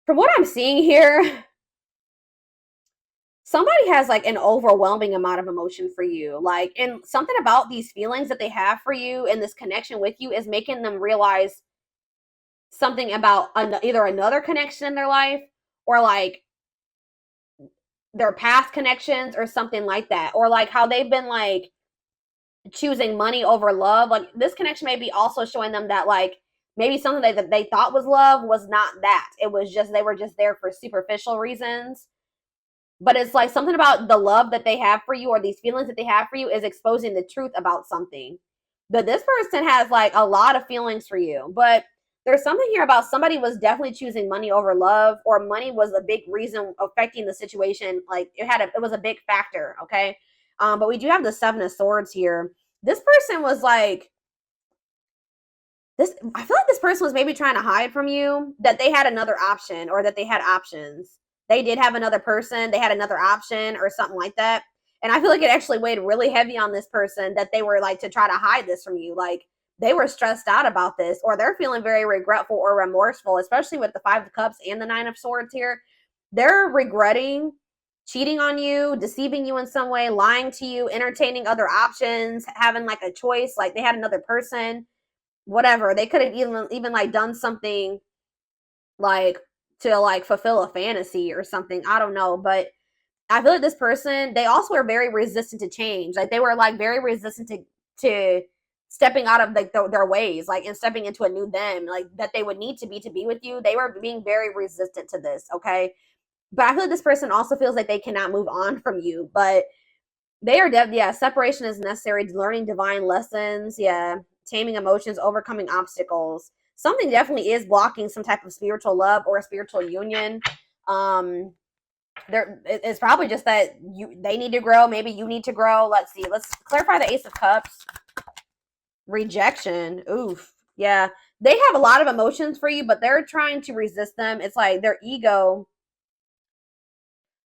from what I'm seeing here, somebody has like an overwhelming amount of emotion for you. Like, and something about these feelings that they have for you and this connection with you is making them realize something about either another connection in their life or like their past connections or something like that. Or like how they've been like choosing money over love. Like this connection may be also showing them that like maybe something that they thought was love was not that. It was just they were just there for superficial reasons. But it's like something about the love that they have for you or these feelings that they have for you is exposing the truth about something. But this person has like a lot of feelings for you. But there's something here about somebody was definitely choosing money over love, or money was a big reason affecting the situation. Like it was a big factor. Okay. But we do have the Seven of Swords here. This person was like, this, I feel like this person was maybe trying to hide from you that they had another option or that they had options. They did have another person, they had another option or something like that. And I feel like it actually weighed really heavy on this person that they were like to try to hide this from you. Like they were stressed out about this, or they're feeling very regretful or remorseful, especially with the Five of Cups and the Nine of Swords here. They're regretting cheating on you, deceiving you in some way, lying to you, entertaining other options, having like a choice, like they had another person, whatever. They could have even like done something like to like fulfill a fantasy or something. I don't know, but I feel like this person, they also were very resistant to change. Like they were like very resistant to stepping out of like their ways, like and stepping into a new them, like that they would need to be with you. They were being very resistant to this. Okay, but I feel like this person also feels like they cannot move on from you, but they are yeah, separation is necessary, learning divine lessons, yeah, taming emotions, overcoming obstacles. Something definitely is blocking some type of spiritual love or a spiritual union. Um there it's probably just that they need to grow, maybe you need to grow. Let's see. Let's clarify the Ace of Cups. Rejection. Oof. Yeah. They have a lot of emotions for you, but they're trying to resist them. It's like their ego,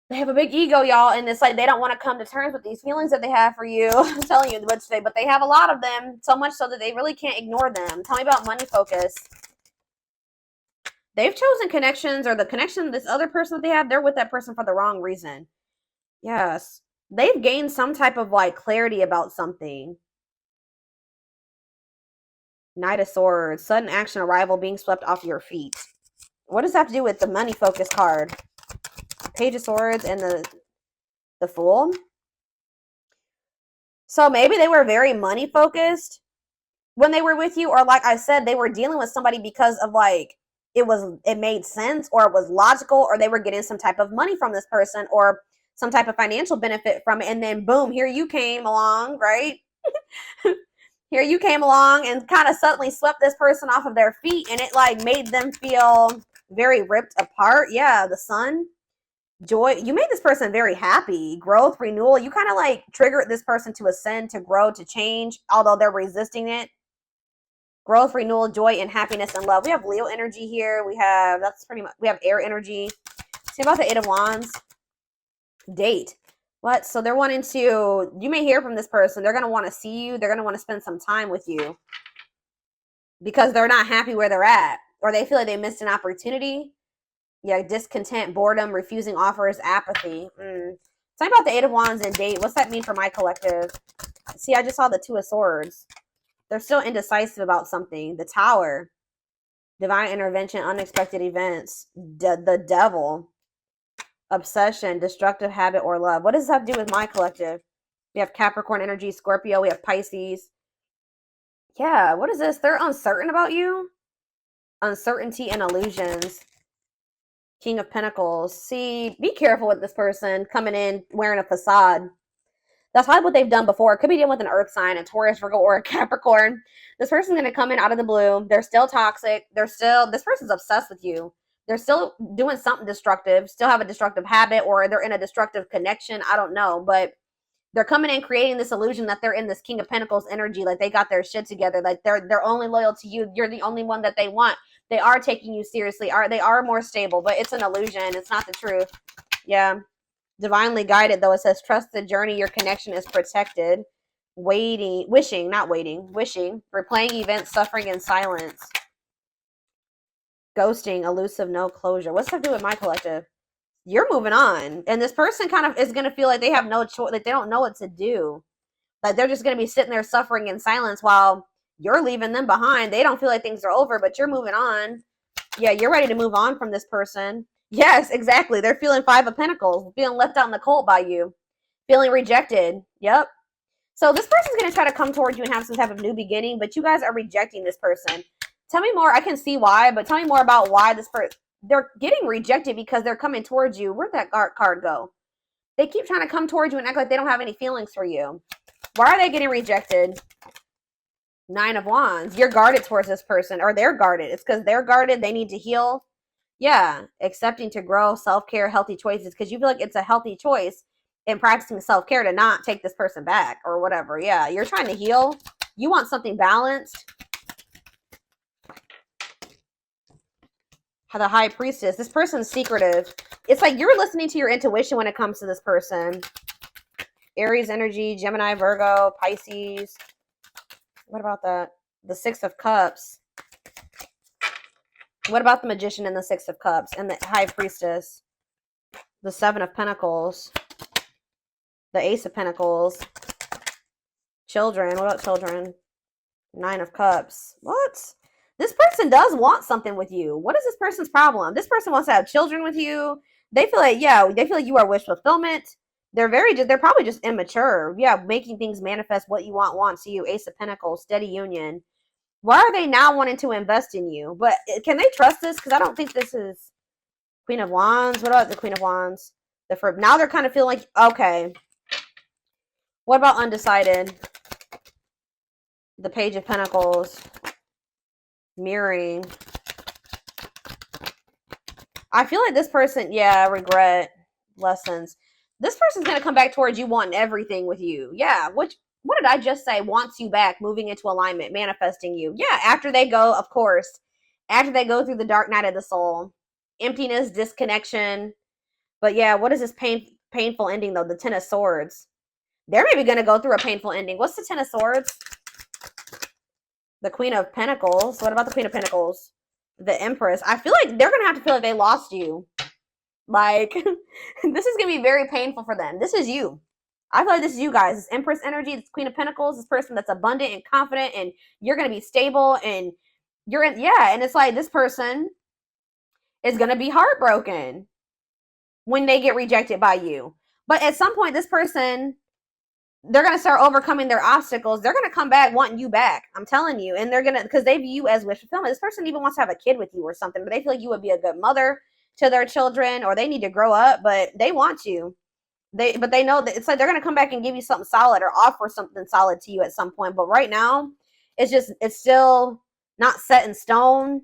they have a big ego, y'all, and it's like they don't want to come to terms with these feelings that they have for you. I'm telling you, but they have a lot of them, so much so that they really can't ignore them. Tell me about money focus. They've chosen connections, or the connection, this other person that they have, they're with that person for the wrong reason. Yes. They've gained some type of like clarity about something. Knight of Swords, sudden action, arrival, being swept off your feet. What does that have to do with the money focus card? Page of Swords and the Fool. So maybe they were very money focused when they were with you, or like I said, they were dealing with somebody because of like it made sense, or it was logical, or they were getting some type of money from this person or some type of financial benefit from it, and then boom, here you came along, right? Here you came along and kind of suddenly swept this person off of their feet, and it like made them feel very ripped apart. Yeah, the Sun. Joy, you made this person very happy. Growth, renewal, you kind of like triggered this person to ascend, to grow, to change, although they're resisting it. Growth, renewal, joy, and happiness and love. We have Leo energy here. We have, that's pretty much, we have air energy. See about the Eight of Wands. Date. What? So they're wanting to, you may hear from this person. They're going to want to see you. They're going to want to spend some time with you because they're not happy where they're at, or they feel like they missed an opportunity. Yeah, discontent, boredom, refusing offers, apathy. Talking about the Eight of Wands and date. What's that mean for my collective? See, I just saw the Two of Swords. They're still indecisive about something. The Tower. Divine intervention, unexpected events. The Devil. Obsession, destructive habit, or love. What does this have to do with my collective? We have Capricorn energy, Scorpio. We have Pisces. Yeah, what is this? They're uncertain about you. Uncertainty and illusions. King of Pentacles. See, be careful with this person coming in wearing a facade. That's probably what they've done before. It could be dealing with an earth sign, a Taurus, Virgo, or a Capricorn. This person's going to come in out of the blue. They're still toxic. This person's obsessed with you. They're still doing something destructive, still have a destructive habit, or they're in a destructive connection. I don't know, but they're coming in creating this illusion that they're in this King of Pentacles energy, like they got their shit together, like they're only loyal to you. You're the only one that they want. They are taking you seriously. They are more stable, but it's an illusion. It's not the truth. Yeah. Divinely guided, though. It says, trust the journey. Your connection is protected. Wishing, replaying events, suffering in silence. Ghosting, elusive, no closure. What's that do with my collective? You're moving on. And this person kind of is going to feel like they have no choice, like they don't know what to do. Like they're just going to be sitting there suffering in silence while you're leaving them behind. They don't feel like things are over, but you're moving on. Yeah, you're ready to move on from this person. Yes, exactly. They're feeling 5 of Pentacles, feeling left out in the cold by you, feeling rejected. Yep. So this person's going to try to come towards you and have some type of new beginning, but you guys are rejecting this person. Tell me more. I can see why, but tell me more about why this person, they're getting rejected because they're coming towards you. Where'd that card go? They keep trying to come towards you and act like they don't have any feelings for you. Why are they getting rejected? 9 of Wands. You're guarded towards this person, or they're guarded. It's because they're guarded. They need to heal. Yeah. Accepting to grow, self-care, healthy choices, because you feel like it's a healthy choice in practicing self-care to not take this person back or whatever. Yeah. You're trying to heal. You want something balanced. The High Priestess. This person's secretive. It's like you're listening to your intuition when it comes to this person. Aries energy, Gemini, Virgo, Pisces. What about that? The 6 of Cups. What about the Magician and the 6 of Cups and the High Priestess? The 7 of Pentacles. The Ace of Pentacles. Children. What about children? 9 of Cups. What? This person does want something with you. What is this person's problem? This person wants to have children with you. They feel like, yeah, they feel like you are wish fulfillment. They're probably just immature. Yeah, making things manifest what you wants you. Ace of Pentacles, steady union. Why are they now wanting to invest in you? But can they trust this? Because I don't think this is Queen of Wands. What about the Queen of Wands? Now they're kind of feeling like, okay. What about undecided? The Page of Pentacles. Mirroring. I feel like this person, yeah, regret, lessons. This person's going to come back towards you wanting everything with you. Yeah, what did I just say? Wants you back, moving into alignment, manifesting you. Yeah, after they go, of course, after they go through the dark night of the soul. Emptiness, disconnection. But yeah, what is this painful ending, though? The 10 of Swords. They're maybe going to go through a painful ending. What's the 10 of Swords? The Queen of Pentacles. What about the Queen of Pentacles? The Empress. I feel like they're going to have to feel like they lost you. Like, this is going to be very painful for them. This is you. I feel like this is you guys. This Empress energy, this Queen of Pentacles, this person that's abundant and confident, and you're going to be stable, and you're in, yeah, and it's like this person is going to be heartbroken when they get rejected by you. But at some point, this person, they're going to start overcoming their obstacles. They're going to come back wanting you back. I'm telling you. And they're going to, because they view you as wish fulfillment. This person even wants to have a kid with you or something, but they feel like you would be a good mother to their children, or they need to grow up, but they want you. But they know that it's like they're going to come back and give you something solid or offer something solid to you at some point. But right now, it's still not set in stone.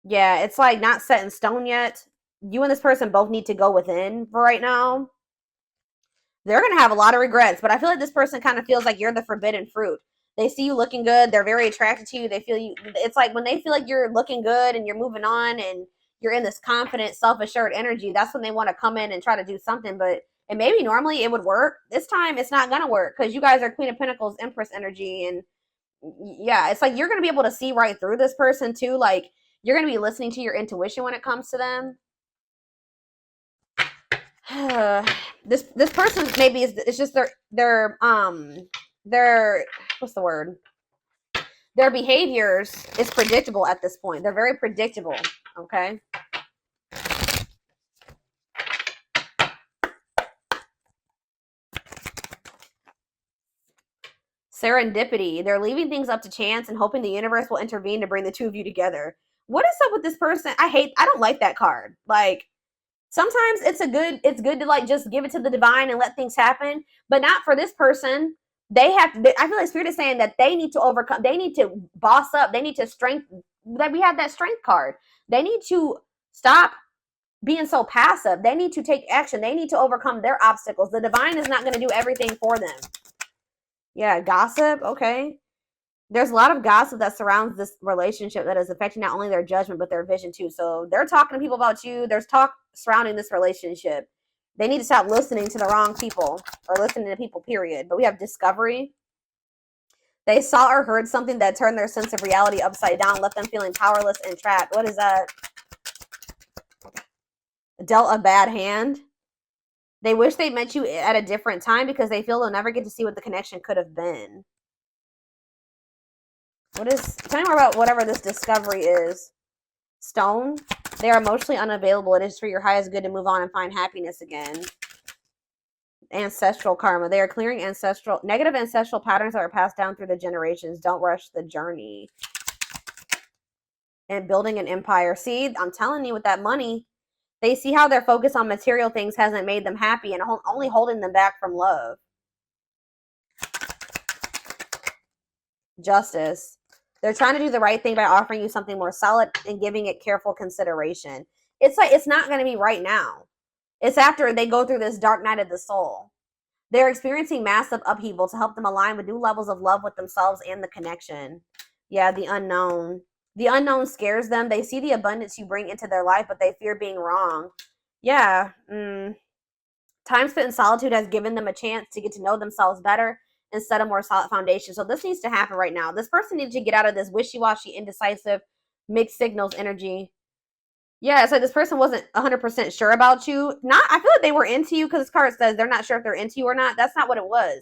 Yeah, it's like not set in stone yet. You and this person both need to go within for right now. They're going to have a lot of regrets, but I feel like this person kind of feels like you're the forbidden fruit. They see you looking good. They're very attracted to you. They feel you. It's like when they feel like you're looking good and you're moving on and you're in this confident, self-assured energy, that's when they want to come in and try to do something. And maybe normally it would work. This time it's not going to work because you guys are Queen of Pentacles, Empress energy. And yeah, it's like you're going to be able to see right through this person too. Like you're going to be listening to your intuition when it comes to them. This person maybe it's just their what's the word? Their behaviors is predictable at this point. They're very predictable. Okay. Serendipity. They're leaving things up to chance and hoping the universe will intervene to bring the two of you together. What is up with this person? I don't like that card. Like sometimes it's good to like just give it to the divine and let things happen, but not for this person. I feel like Spirit is saying that they need to overcome, they need to boss up, they need to strengthen, that we have that strength card. They need to stop being so passive. They need to take action. They need to overcome their obstacles. The divine is not going to do everything for them. Yeah, gossip. Okay. There's a lot of gossip that surrounds this relationship that is affecting not only their judgment, but their vision too. So they're talking to people about you. There's talk surrounding this relationship. They need to stop listening to the wrong people or listening to people, period. But we have discovery. They saw or heard something that turned their sense of reality upside down, left them feeling powerless and trapped. What is that? Dealt a bad hand. They wish they met you at a different time because they feel they'll never get to see what the connection could have been. What is, tell me more about whatever this discovery is. Stone. They are emotionally unavailable. It is for your highest good to move on and find happiness again. Ancestral karma. They are clearing negative ancestral patterns that are passed down through the generations. Don't rush the journey. And building an empire. See, I'm telling you, with that money, they see how their focus on material things hasn't made them happy and only holding them back from love. Justice. They're trying to do the right thing by offering you something more solid and giving it careful consideration. It's like, it's not going to be right now. It's after they go through this dark night of the soul. They're experiencing massive upheaval to help them align with new levels of love with themselves and the connection. Yeah, the unknown. The unknown scares them. They see the abundance you bring into their life, but they fear being wrong. Yeah. Time spent in solitude has given them a chance to get to know themselves better and set a more solid foundation. So this needs to happen right now. This person needs to get out of this wishy-washy, indecisive, mixed signals energy. Yeah, it's like this person wasn't 100% sure about you. I feel like they were into you because this card says they're not sure if they're into you or not. That's not what it was.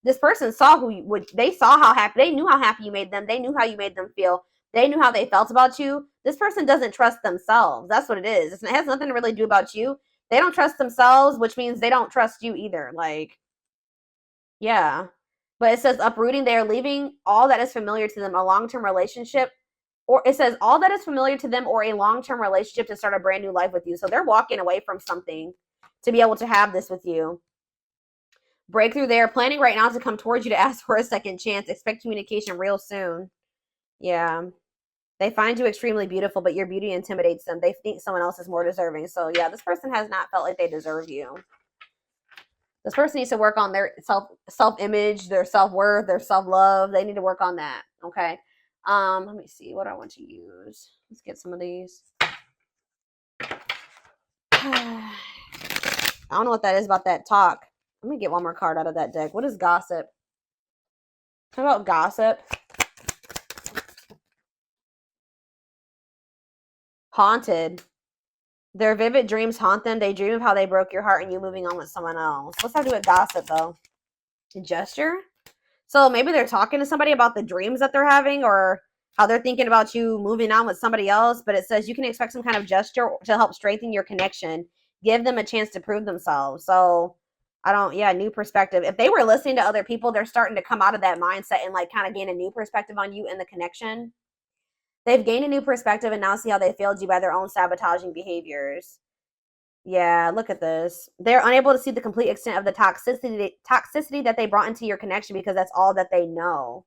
This person saw they saw how happy, they knew how happy you made them. They knew how you made them feel. They knew how they felt about you. This person doesn't trust themselves. That's what it is. It has nothing to really do about you. They don't trust themselves, which means they don't trust you either. Like, yeah. But it says uprooting. They are leaving all that is familiar to them, a long-term relationship. Or it says all that is familiar to them or a long-term relationship to start a brand new life with you. So they're walking away from something to be able to have this with you. Breakthrough. They are planning right now to come towards you to ask for a second chance. Expect communication real soon. Yeah. They find you extremely beautiful, but your beauty intimidates them. They think someone else is more deserving. So yeah, this person has not felt like they deserve you. This person needs to work on their self-image, their self-worth, their self-love. They need to work on that. Okay. Let me see what I want to use. Let's get some of these. I don't know what that is about that talk. Let me get one more card out of that deck. What is gossip? How about gossip? Haunted. Their vivid dreams haunt them. They dream of how they broke your heart and you moving on with someone else. What's that do with gossip, though? A gesture? So maybe they're talking to somebody about the dreams that they're having or how they're thinking about you moving on with somebody else. But it says you can expect some kind of gesture to help strengthen your connection. Give them a chance to prove themselves. So new perspective. If they were listening to other people, they're starting to come out of that mindset and like kind of gain a new perspective on you and the connection. They've gained a new perspective and now see how they failed you by their own sabotaging behaviors. Yeah, look at this. They're unable to see the complete extent of the toxicity that they brought into your connection because that's all that they know.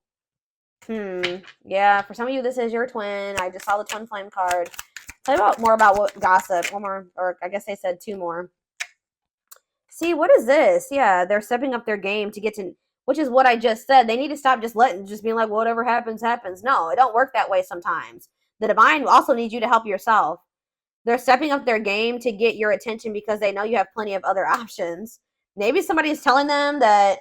Yeah, for some of you, this is your twin. I just saw the twin flame card. Tell me more about what gossip. One more, or I guess they said two more. See, what is this? Yeah, they're stepping up their game to get to, which is what I just said. They need to stop just being like, whatever happens, happens. No, it don't work that way sometimes. The divine also needs you to help yourself. They're stepping up their game to get your attention because they know you have plenty of other options. Maybe somebody's telling them that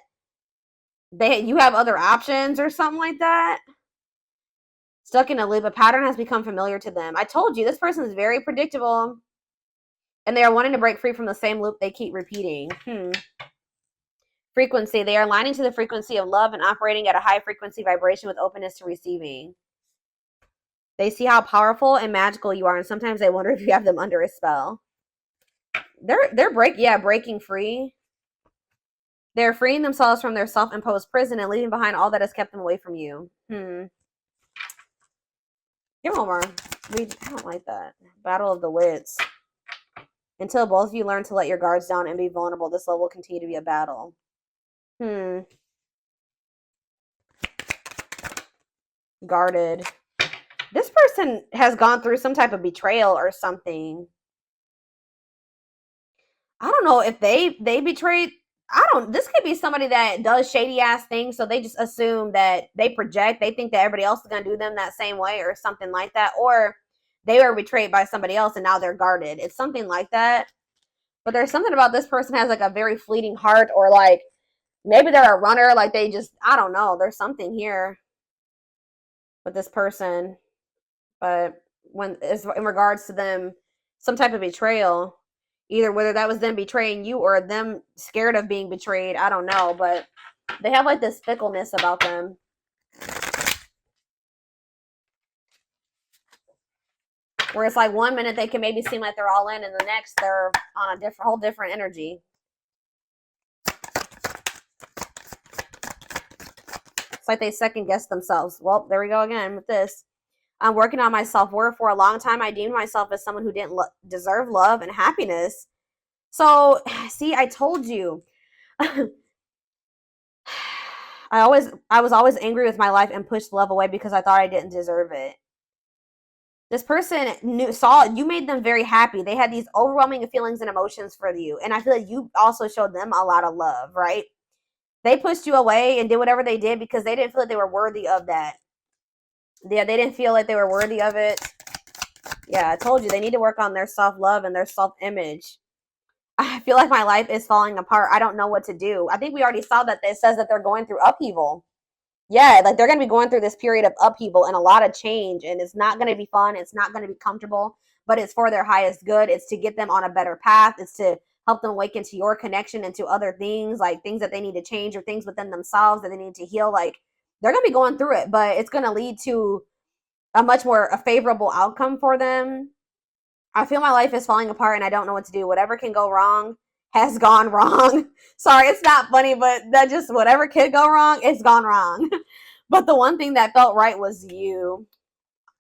you have other options or something like that. Stuck in a loop. A pattern has become familiar to them. I told you, this person is very predictable. And they are wanting to break free from the same loop they keep repeating. Frequency. They are aligning to the frequency of love and operating at a high frequency vibration with openness to receiving. They see how powerful and magical you are, and sometimes they wonder if you have them under a spell. They're breaking free. They're freeing themselves from their self-imposed prison and leaving behind all that has kept them away from you. Give one more. I don't like that. Battle of the Wits. Until both of you learn to let your guards down and be vulnerable, this love will continue to be a battle. Guarded. This person has gone through some type of betrayal or something. I don't know if they betrayed. This could be somebody that does shady ass things, so they just assume that they project. They think that everybody else is going to do them that same way or something like that. Or they were betrayed by somebody else and now they're guarded. It's something like that. But there's something about this person has like a very fleeting heart, or like Maybe they're a runner, like they just, I don't know. There's something here with this person. But when is in regards to them, some type of betrayal, either whether that was them betraying you or them scared of being betrayed, I don't know. But they have like this fickleness about them. Where it's like 1 minute they can maybe seem like they're all in, and the next they're on a whole different energy. It's like they second guess themselves. Well, there we go again with this. I'm working on my self-worth. For a long time, I deemed myself as someone who didn't deserve love and happiness. So, see, I told you. I was always angry with my life and pushed love away because I thought I didn't deserve it. This person saw you made them very happy. They had these overwhelming feelings and emotions for you. And I feel like you also showed them a lot of love, right? They pushed you away and did whatever they did because they didn't feel like they were worthy of that. Yeah, they didn't feel like they were worthy of it. Yeah, I told you they need to work on their self-love and their self-image. I feel like my life is falling apart. I don't know what to do. I think we already saw that it says that they're going through upheaval. Yeah, like they're going to be going through this period of upheaval and a lot of change, and it's not going to be fun. It's not going to be comfortable, but it's for their highest good. It's to get them on a better path. It's to help them awaken to your connection and to other things, like things that they need to change or things within themselves that they need to heal. Like they're going to be going through it, but it's going to lead to a much more favorable outcome for them. I feel my life is falling apart and I don't know what to do. Whatever can go wrong has gone wrong. Sorry, it's not funny, but that just, whatever could go wrong, it's gone wrong. But the one thing that felt right was you.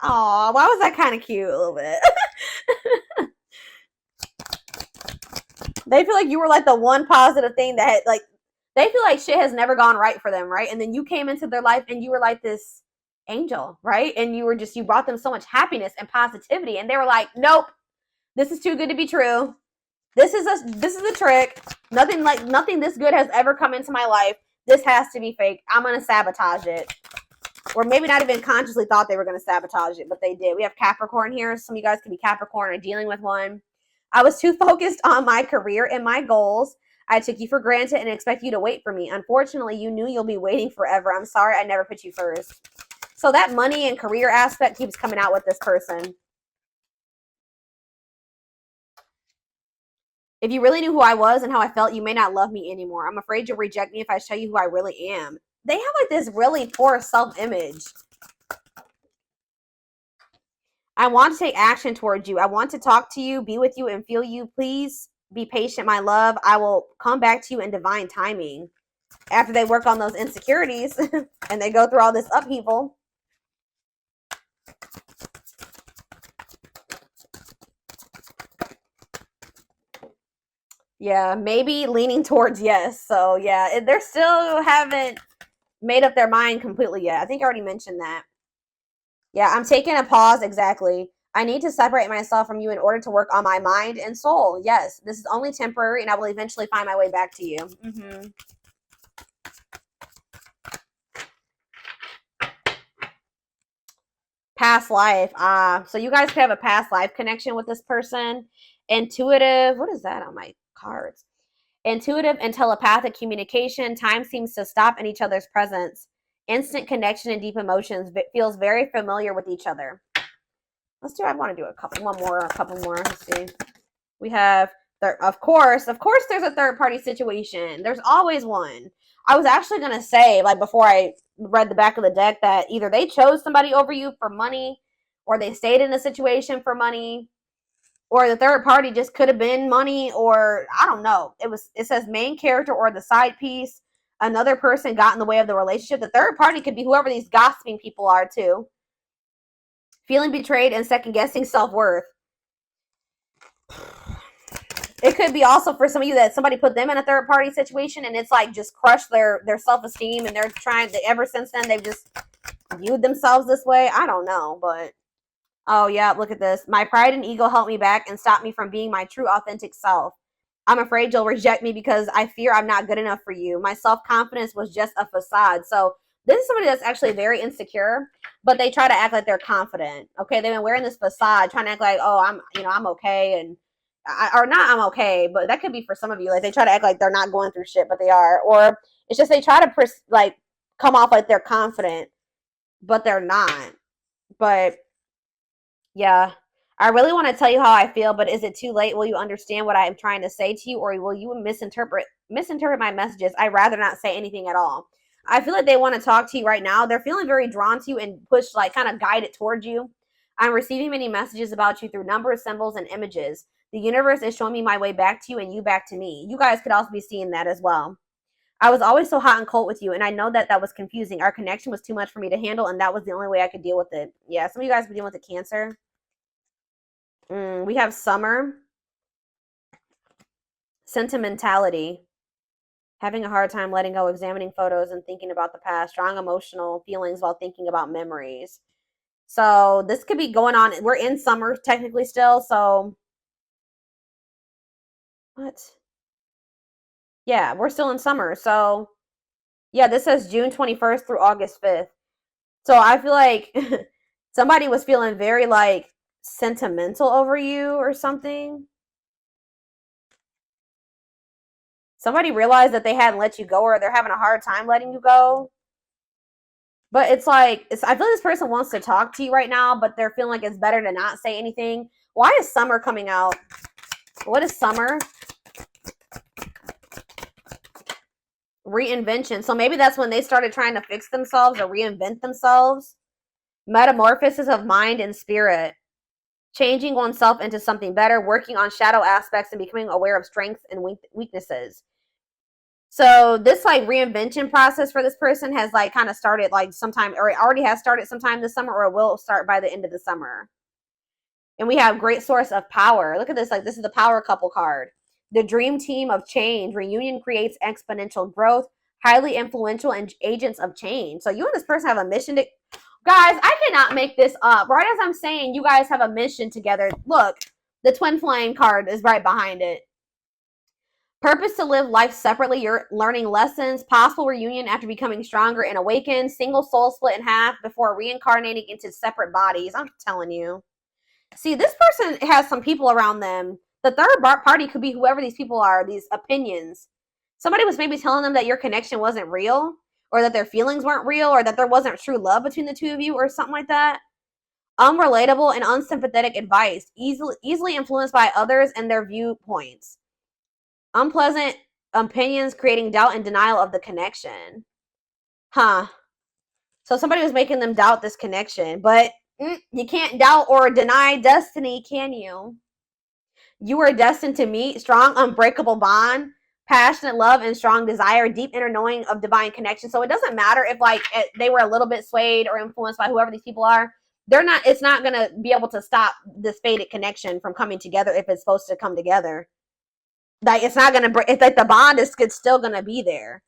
Oh, why was that kind of cute a little bit? They feel like you were like the one positive thing that had, like, they feel like shit has never gone right for them, right? And then you came into their life and you were like this angel, right? And you brought them so much happiness and positivity. And they were like, nope, this is too good to be true. This is a trick. Nothing this good has ever come into my life. This has to be fake. I'm gonna sabotage it. Or maybe not even consciously thought they were gonna sabotage it, but they did. We have Capricorn here. Some of you guys could be Capricorn or dealing with one. I was too focused on my career and my goals. I took you for granted and expect you to wait for me. Unfortunately, you knew you'll be waiting forever. I'm sorry I never put you first. So that money and career aspect keeps coming out with this person. If you really knew who I was and how I felt, you may not love me anymore. I'm afraid you'll reject me if I show you who I really am. They have like this really poor self-image. I want to take action towards you. I want to talk to you, be with you, and feel you. Please be patient, my love. I will come back to you in divine timing. After they work on those insecurities and they go through all this upheaval. Yeah, maybe leaning towards yes. So yeah, they're still haven't made up their mind completely yet. I think I already mentioned that. Yeah, I'm taking a pause. Exactly. I need to separate myself from you in order to work on my mind and soul. Yes, this is only temporary and I will eventually find my way back to you. Past life. So you guys could have a past life connection with this person. Intuitive. What is that on my cards? Intuitive and telepathic communication. Time seems to stop in each other's presence. Instant connection and deep emotions. Feels very familiar with each other. I want to do a couple more. Let's see. We have, of course, there's a third party situation. There's always one. I was actually going to say, like, before I read the back of the deck, that either they chose somebody over you for money, or they stayed in a situation for money, or the third party just could have been money, or I don't know. It says main character or the side piece. Another person got in the way of the relationship. The third party could be whoever these gossiping people are too. Feeling betrayed and second guessing self-worth. It could be also for some of you that somebody put them in a third party situation and it's like just crushed their self-esteem, and they're trying to, ever since then they've just viewed themselves this way. I don't know, but oh yeah, look at this. My pride and ego held me back and stopped me from being my true authentic self. I'm afraid you'll reject me because I fear I'm not good enough for you. My self-confidence was just a facade. So this is somebody that's actually very insecure, but they try to act like they're confident. Okay, they've been wearing this facade, trying to act like, oh, I'm okay, and or not, I'm okay, but that could be for some of you. Like they try to act like they're not going through shit, but they are. Or It's just they try to like come off like they're confident, but they're not. But yeah, I really want to tell you how I feel, but is it too late? Will you understand what I am trying to say to you, or will you misinterpret my messages? I'd rather not say anything at all. I feel like they want to talk to you right now. They're feeling very drawn to you and push, like kind of guided towards you. I'm receiving many messages about you through numbers, symbols, and images. The universe is showing me my way back to you and you back to me. You guys could also be seeing that as well. I was always so hot and cold with you, and I know that that was confusing. Our connection was too much for me to handle, and that was the only way I could deal with it. Yeah, some of you guys were dealing with the Cancer. We have summer, sentimentality, having a hard time letting go, examining photos and thinking about the past, strong emotional feelings while thinking about memories. So this could be going on. We're in summer technically still. So what? Yeah, we're still in summer. So yeah, this says June 21st through August 5th. So I feel like somebody was feeling very like sentimental over you or something. Somebody realized that they hadn't let you go, or they're having a hard time letting you go. But it's like, I feel like this person wants to talk to you right now, but they're feeling like it's better to not say anything. Why is summer coming out? What is summer? Reinvention. So maybe that's when they started trying to fix themselves or reinvent themselves. Metamorphosis of mind and spirit. Changing oneself into something better, working on shadow aspects and becoming aware of strengths and weaknesses. So this like reinvention process for this person has like kind of started like sometime, or it already has started sometime this summer, or it will start by the end of the summer. And we have great source of power. Look at this. Like this is the power couple card. The dream team of change. Reunion creates exponential growth. Highly influential and agents of change. So you and this person have a mission to... Guys, I cannot make this up. Right as I'm saying, you guys have a mission together. Look, the twin flame card is right behind it. Purpose to live life separately. You're learning lessons. Possible reunion after becoming stronger and awakened. Single soul split in half before reincarnating into separate bodies. I'm telling you. See, this person has some people around them. The third party could be whoever these people are, these opinions. Somebody was maybe telling them that your connection wasn't real, or that their feelings weren't real, or that there wasn't true love between the two of you, or something like that. Unrelatable and unsympathetic advice. Easily influenced by others and their viewpoints. Unpleasant opinions creating doubt and denial of the connection. Huh. So somebody was making them doubt this connection, but you can't doubt or deny destiny, can you? You are destined to meet strong, unbreakable bond, passionate love, and strong desire, deep inner knowing of divine connection. So it doesn't matter if like they were a little bit swayed or influenced by whoever these people are. It's not going to be able to stop this fated connection from coming together if it's supposed to come together. Like it's not going to break. It's like the bond is still going to be there.